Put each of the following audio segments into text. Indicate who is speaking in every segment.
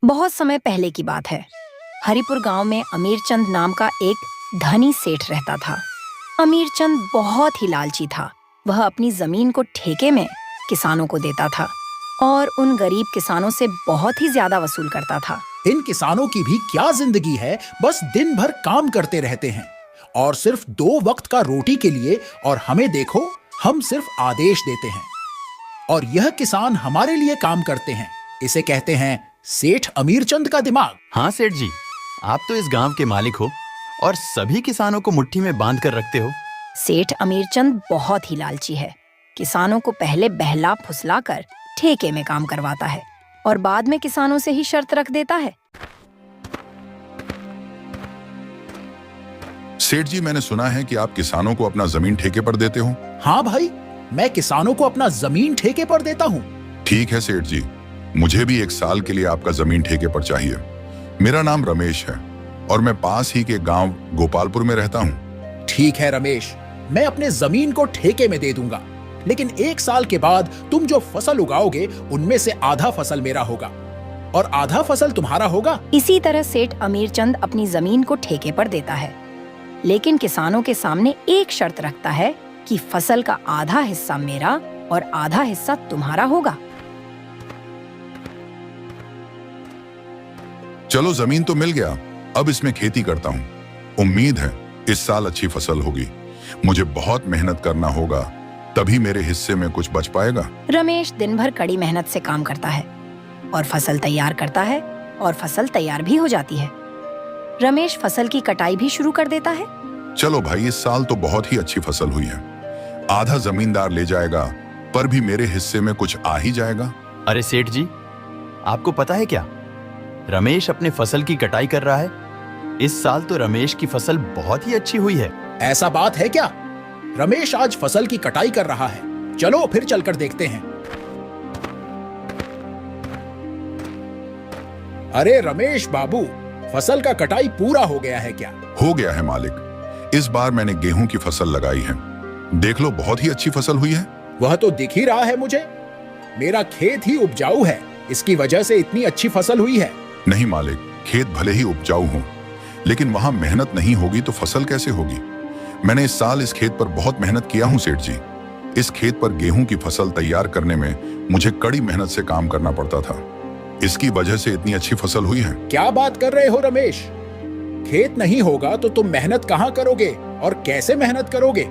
Speaker 1: बहुत समय पहले की बात है। हरिपुर गांव में अमीरचंद नाम का एक धनी सेठ रहता था। अमीरचंद बहुत ही लालची था। वह अपनी जमीन को ठेके में किसानों को देता था और उन गरीब किसानों से बहुत ही ज्यादा वसूल करता था।
Speaker 2: इन किसानों की भी क्या जिंदगी है, बस दिन भर काम करते रहते हैं और सिर्फ 2 वक्त का रोटी के लिए। और हमें देखो, हम सिर्फ आदेश देते हैं और यह किसान हमारे लिए काम करते हैं। इसे कहते हैं सेठ अमीरचंद का दिमाग।
Speaker 3: हाँ सेठ जी, आप तो इस गांव के मालिक हो और सभी किसानों को मुट्ठी में बांध कर रखते हो।
Speaker 1: सेठ अमीरचंद बहुत ही लालची है। किसानों को पहले बहला फुसला कर ठेके में काम करवाता है और बाद में किसानों से ही शर्त रख देता है।
Speaker 4: सेठ जी, मैंने सुना है कि आप किसानों को अपना जमीन ठेके पर देते हो।
Speaker 2: हाँ भाई, मैं किसानों को अपना जमीन ठेके पर देता हूँ।
Speaker 4: ठीक है सेठ जी, मुझे भी 1 साल के लिए आपका जमीन ठेके पर चाहिए। मेरा नाम रमेश है और मैं पास ही के गांव गोपालपुर में रहता हूँ।
Speaker 2: ठीक है रमेश, मैं अपने जमीन को ठेके में दे दूंगा, लेकिन 1 साल के बाद तुम जो फसल उगाओगे उनमें से आधा फसल मेरा होगा और आधा फसल तुम्हारा होगा।
Speaker 1: इसी तरह सेठ अमीरचंद अपनी जमीन को ठेके पर देता है, लेकिन किसानों के सामने एक शर्त रखता है कि फसल का आधा हिस्सा मेरा और आधा हिस्सा तुम्हारा होगा।
Speaker 4: चलो, जमीन तो मिल गया, अब इसमें खेती करता हूँ। उम्मीद है इस साल अच्छी फसल होगी। मुझे बहुत मेहनत करना होगा, तभी मेरे हिस्से में कुछ बच पाएगा।
Speaker 1: रमेश दिन भर कड़ी मेहनत से काम करता है और फसल तैयार करता है और फसल तैयार भी हो जाती है। रमेश फसल की कटाई भी शुरू कर देता है।
Speaker 4: चलो भाई, इस साल तो बहुत ही अच्छी फसल हुई है। आधा जमींदार ले जाएगा, पर भी मेरे हिस्से में कुछ आ ही जाएगा।
Speaker 3: अरे सेठ जी, आपको पता है क्या, रमेश अपने फसल की कटाई कर रहा है। इस साल तो रमेश की फसल बहुत ही अच्छी हुई है।
Speaker 2: ऐसा बात है क्या? रमेश आज फसल की कटाई कर रहा है। चलो फिर चलकर देखते हैं। अरे रमेश बाबू, फसल का कटाई पूरा हो गया है क्या?
Speaker 4: हो गया है मालिक। इस बार मैंने गेहूं की फसल लगाई है। देख लो, बहुत ही अच्छी फसल हुई है।
Speaker 2: वह तो दिख ही रहा है मुझे। मेरा खेत ही उपजाऊ है, इसकी वजह से इतनी अच्छी फसल हुई है।
Speaker 4: नहीं मालिक, खेत भले ही उपजाऊ हो, लेकिन वहां मेहनत नहीं होगी तो फसल कैसे होगी? मैंने इस साल इस खेत पर बहुत मेहनत किया हूं सेठ जी। इस खेत पर गेहूं की फसल तैयार करने में मुझे कड़ी मेहनत से काम करना पड़ता था। इसकी वजह से इतनी अच्छी फसल हुई है।
Speaker 2: क्या बात कर रहे हो रमेश? खेत नहीं होगा तो तुम मेहनत कहाँ करोगे और कैसे मेहनत करोगे?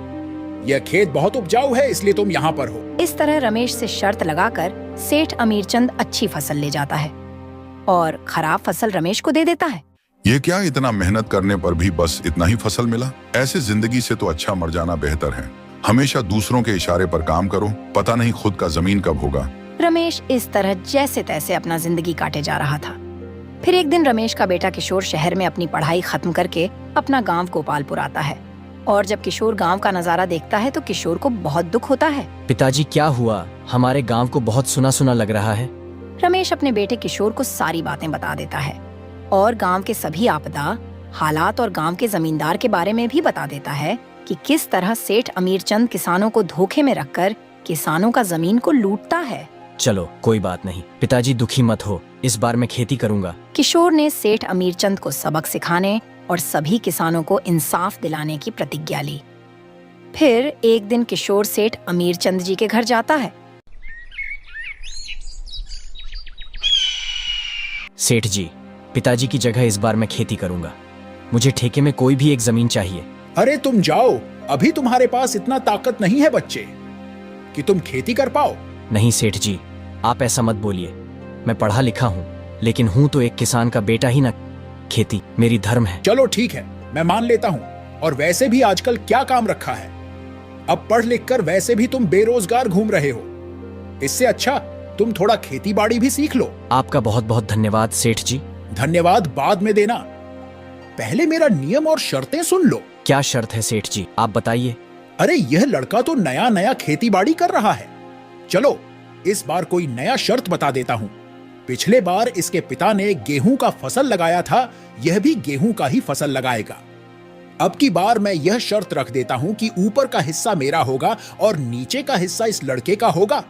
Speaker 2: यह खेत बहुत उपजाऊ है, इसलिए तुम यहाँ पर हो।
Speaker 1: इस तरह रमेश से शर्त लगाकर सेठ अमीरचंद अच्छी फसल ले जाता है और खराब फसल रमेश को दे देता है।
Speaker 4: ये क्या, इतना मेहनत करने पर भी बस इतना ही फसल मिला? ऐसे जिंदगी से तो अच्छा मर जाना बेहतर है। हमेशा दूसरों के इशारे पर काम करो, पता नहीं खुद का जमीन कब होगा।
Speaker 1: रमेश इस तरह जैसे तैसे अपना जिंदगी काटे जा रहा था। फिर एक दिन रमेश का बेटा किशोर शहर में अपनी पढ़ाई खत्म करके अपना गांव गोपालपुर आता है और जब किशोर गांव का नजारा देखता है तो किशोर को बहुत दुख होता है।
Speaker 5: पिताजी, क्या हुआ? हमारे गांव को बहुत सुना सुना लग रहा है।
Speaker 1: रमेश अपने बेटे किशोर को सारी बातें बता देता है और गांव के सभी आपदा, हालात और गांव के जमींदार के बारे में भी बता देता है कि किस तरह सेठ अमीरचंद किसानों को धोखे में रखकर किसानों का जमीन को लूटता है।
Speaker 5: चलो कोई बात नहीं पिताजी, दुखी मत हो, इस बार मैं खेती करूंगा।
Speaker 1: किशोर ने सेठ अमीरचंद को सबक सिखाने और सभी किसानों को इंसाफ दिलाने की प्रतिज्ञा ली। फिर एक दिन किशोर सेठ अमीरचंद जी के घर जाता है।
Speaker 5: सेठ जी, पिताजी की जगह इस बार मैं खेती करूंगा। मुझे ठेके में कोई भी एक जमीन चाहिए।
Speaker 2: अरे तुम जाओ, अभी तुम्हारे पास इतना ताकत नहीं है बच्चे कि तुम खेती कर पाओ।
Speaker 5: नहीं सेठ जी, आप ऐसा मत बोलिए। मैं पढ़ा लिखा हूँ, लेकिन हूँ तो एक किसान का बेटा ही ना। खेती मेरी धर्म है।
Speaker 2: चलो ठीक है, मैं मान लेता हूँ। और वैसे भी आजकल क्या काम रखा है? अब पढ़ लिख कर वैसे भी तुम बेरोजगार घूम रहे हो। इससे अच्छा तुम थोड़ा खेती बाड़ी भी सीख लो।
Speaker 5: आपका बहुत बहुत धन्यवाद सेठ जी।
Speaker 2: धन्यवाद बाद में देना, पहले मेरा नियम और शर्तें सुन लो।
Speaker 5: क्या शर्त है सेठ जी, आप बताइए।
Speaker 2: अरे यह लड़का तो नया नया खेती बाड़ी कर रहा है। चलो इस बार कोई नया शर्त बता देता हूँ। पिछले बार इसके पिता ने गेहूं का फसल लगाया था, यह भी गेहूं का ही फसल लगाएगा। अब की बार मैं यह शर्त रख देता हूं कि ऊपर का हिस्सा मेरा होगा और नीचे का हिस्सा इस लड़के का होगा।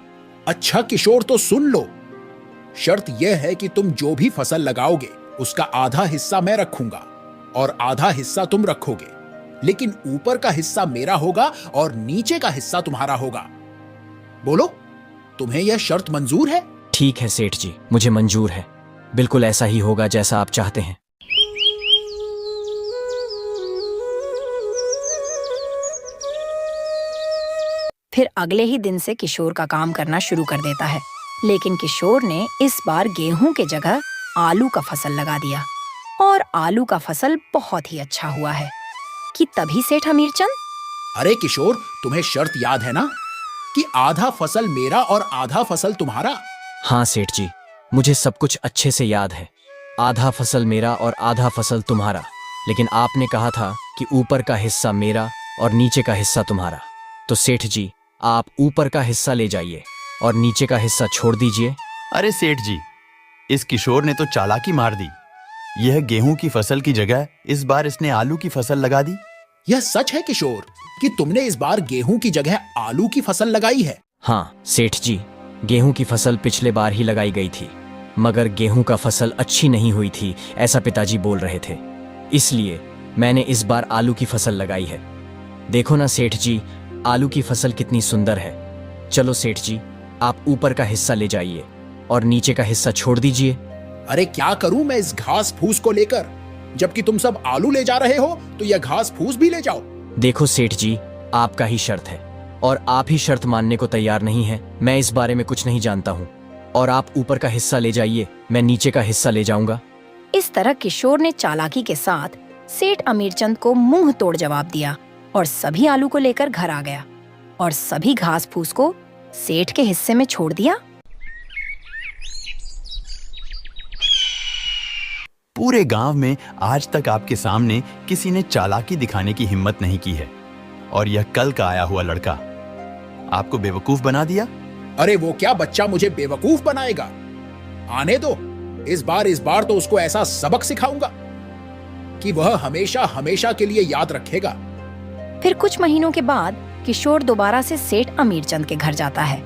Speaker 2: अच्छा किशोर, तो सुन लो, शर्त यह है कि तुम जो भी फसल लगाओगे उसका आधा हिस्सा मैं रखूंगा और आधा हिस्सा तुम रखोगे, लेकिन ऊपर का हिस्सा मेरा होगा और नीचे का हिस्सा तुम्हारा होगा। बोलो, तुम्हें यह शर्त मंजूर है?
Speaker 5: ठीक है सेठ जी, मुझे मंजूर है। बिल्कुल ऐसा ही होगा जैसा आप चाहते हैं।
Speaker 1: फिर अगले ही दिन से किशोर का काम करना शुरू कर देता है, लेकिन किशोर ने इस बार गेहूं के जगह आलू का फसल लगा दिया और आलू का फसल बहुत ही अच्छा हुआ है कि तभी सेठ अमीरचंद।
Speaker 2: अरे किशोर, तुम्हें शर्त याद है ना कि आधा फसल मेरा और आधा फसल तुम्हारा?
Speaker 5: हाँ सेठ जी, मुझे सब कुछ अच्छे से याद है। आधा फसल मेरा और आधा फसल तुम्हारा, लेकिन आपने कहा था कि ऊपर का हिस्सा मेरा और नीचे का हिस्सा तुम्हारा। तो सेठ जी, आप ऊपर का हिस्सा ले जाइए और नीचे का हिस्सा छोड़ दीजिए।
Speaker 3: अरे सेठ जी, इस किशोर ने तो चालाकी मार दी। यह गेहूं की फसल की जगह इस बार इसने आलू की फसल लगा दी।
Speaker 2: यह सच है किशोर कि तुमने इस बार गेहूं की जगह आलू की फसल लगाई है?
Speaker 5: हाँ सेठ जी, गेहूं की फसल पिछले बार ही लगाई गई थी, मगर गेहूं का फसल अच्छी नहीं हुई थी, ऐसा पिताजी बोल रहे थे। इसलिए मैंने इस बार आलू की फसल लगाई है। देखो ना सेठ जी, आलू की फसल कितनी सुंदर है। चलो सेठ जी, आप ऊपर का हिस्सा ले जाइए और नीचे का हिस्सा छोड़ दीजिए।
Speaker 2: अरे क्या करूं मैं इस घास फूस को लेकर? जबकि तुम सब आलू ले जा रहे हो तो यह घास फूस भी ले जाओ।
Speaker 5: देखो सेठ जी, आपका ही शर्त है और आप ही शर्त मानने को तैयार नहीं है। मैं इस बारे में कुछ नहीं जानता हूँ और आप ऊपर का हिस्सा ले जाइए, मैं नीचे का हिस्सा ले जाऊंगा।
Speaker 1: इस तरह किशोर ने चालाकी के साथ सेठ अमीरचंद को मुंह तोड़ जवाब दिया और सभी आलू को लेकर घर आ गया और सभी घास फूस को सेठ के हिस्से में छोड़ दिया।
Speaker 3: पूरे गांव में आज तक आपके सामने किसी ने चालाकी दिखाने की हिम्मत नहीं की है, और यह कल का आया हुआ लड़का आपको बेवकूफ बना दिया।
Speaker 2: अरे वो क्या बच्चा मुझे बेवकूफ बनाएगा? आने दो, इस बार तो उसको ऐसा सबक सिखाऊंगा कि वह हमेशा हमेशा के लिए याद रखेगा।
Speaker 1: फिर कुछ महीनों के बाद किशोर दोबारा से सेठ अमीरचंद के घर जाता है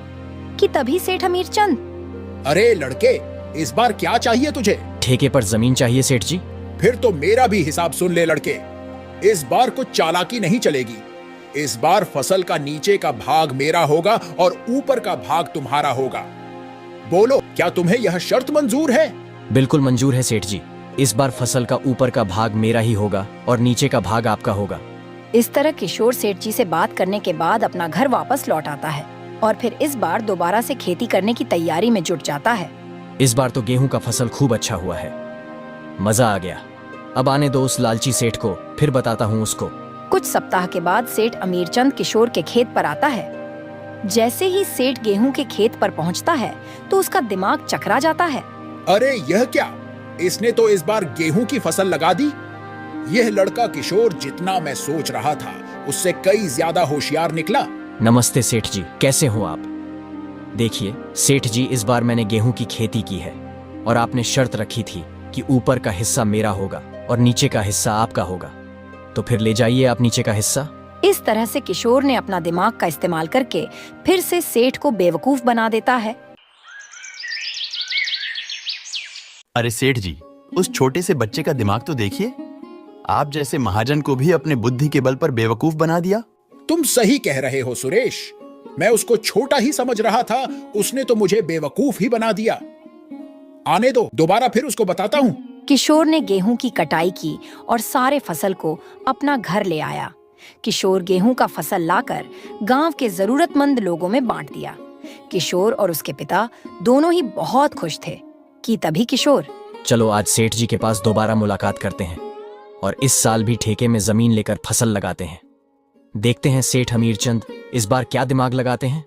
Speaker 1: कि तभी सेठ अमीरचंद।
Speaker 2: अरे लड़के, इस बार क्या चाहिए तुझे?
Speaker 5: ठेके पर जमीन चाहिए सेठ जी।
Speaker 2: फिर तो मेरा भी हिसाब सुन ले लड़के, इस बार कुछ चालाकी नहीं चलेगी। इस बार फसल का नीचे का भाग मेरा होगा और ऊपर का भाग तुम्हारा होगा। बोलो, क्या तुम्हें यह शर्त मंजूर है?
Speaker 5: बिल्कुल मंजूर है सेठ जी। इस बार फसल का ऊपर का भाग मेरा ही होगा और नीचे का भाग आपका होगा।
Speaker 1: इस तरह किशोर सेठ जी से बात करने के बाद अपना घर वापस लौट आता है और फिर इस बार दोबारा से खेती करने की तैयारी में जुट जाता है।
Speaker 5: इस बार तो गेहूं का फसल खूब अच्छा हुआ है, मजा आ गया। अब आने दो उस लालची सेठ को, फिर बताता हूँ उसको।
Speaker 1: कुछ सप्ताह के बाद सेठ अमीरचंद किशोर के खेत पर आता है। जैसे ही सेठ गेहूं के खेत पर पहुंचता है तो उसका दिमाग चकरा जाता है।
Speaker 2: अरे यह क्या, इसने तो इस बार गेहूं की फसल लगा दी। यह लड़का किशोर जितना मैं सोच रहा था उससे कई ज्यादा होशियार निकला।
Speaker 5: नमस्ते सेठ जी, कैसे हो आप? देखिए सेठ जी, इस बार मैंने गेहूं की खेती की है और आपने शर्त रखी थी कि ऊपर का हिस्सा मेरा होगा और नीचे का हिस्सा आपका होगा, तो फिर ले जाइए आप नीचे का हिस्सा।
Speaker 1: इस तरह से किशोर ने अपना दिमाग का इस्तेमाल करके फिर से सेठ को बेवकूफ बना देता है।
Speaker 3: अरे सेठ जी, उस छोटे से बच्चे का दिमाग तो देखिए। आप जैसे महाजन को भी अपने बुद्धि के बल पर बेवकूफ बना दिया।
Speaker 2: तुम सही कह रहे हो सुरेश, मैं उसको छोटा ही समझ रहा था, उसने तो मुझे बेवकूफ ही बना दिया। आने दो, दोबारा फिर उसको बताता हूँ।
Speaker 1: किशोर ने गेहूं की कटाई की और सारे फसल को अपना घर ले आया। किशोर गेहूं का फसल लाकर गांव के जरूरतमंद लोगों में बांट दिया। किशोर और उसके पिता दोनों ही बहुत खुश थे कि तभी किशोर।
Speaker 5: चलो आज सेठ जी के पास दोबारा मुलाकात करते हैं और इस साल भी ठेके में जमीन लेकर फसल लगाते हैं। देखते हैं सेठ अमीरचंद इस बार क्या दिमाग लगाते हैं।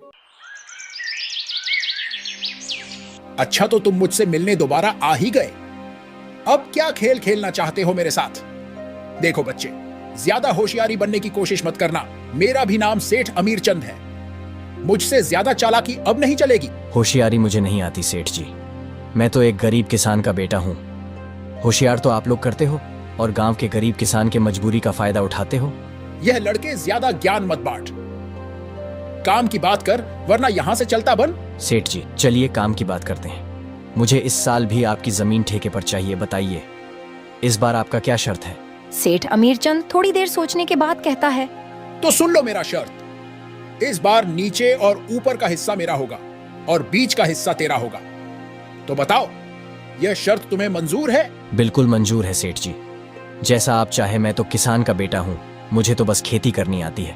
Speaker 2: अच्छा, तो तुम मुझसे मिलने दोबारा आ ही गए। अब क्या खेल खेलना चाहते हो मेरे साथ? देखो बच्चे, ज्यादा होशियारी बनने की कोशिश मत करना। मेरा भी नाम सेठ अमीरचंद है। मुझसे ज्यादा चालाकी अब नहीं चलेगी।
Speaker 5: होशियारी मुझे नहीं आती सेठ जी, मैं तो एक गरीब किसान का बेटा हूँ। होशियार तो आप लोग करते हो और गांव के गरीब किसान के मजबूरी का फायदा उठाते हो।
Speaker 2: यह लड़के ज्यादा ज्ञान मत बांट, काम की बात कर वरना यहां से चलता बन।
Speaker 5: सेठ जी चलिए काम की बात करते हैं। मुझे इस साल भी आपकी जमीन ठेके पर चाहिए, बताइए इस बार आपका क्या शर्त है?
Speaker 1: सेठ अमीरचंद थोड़ी देर सोचने के बाद कहता है,
Speaker 2: तो सुन लो मेरा शर्त। इस बार नीचे और ऊपर का हिस्सा मेरा होगा और बीच का हिस्सा तेरा होगा। तो बताओ, यह शर्त तुम्हें मंजूर है?
Speaker 5: बिल्कुल मंजूर है सेठ जी, जैसा आप चाहे। मैं तो किसान का बेटा हूँ, मुझे तो बस खेती करनी आती है।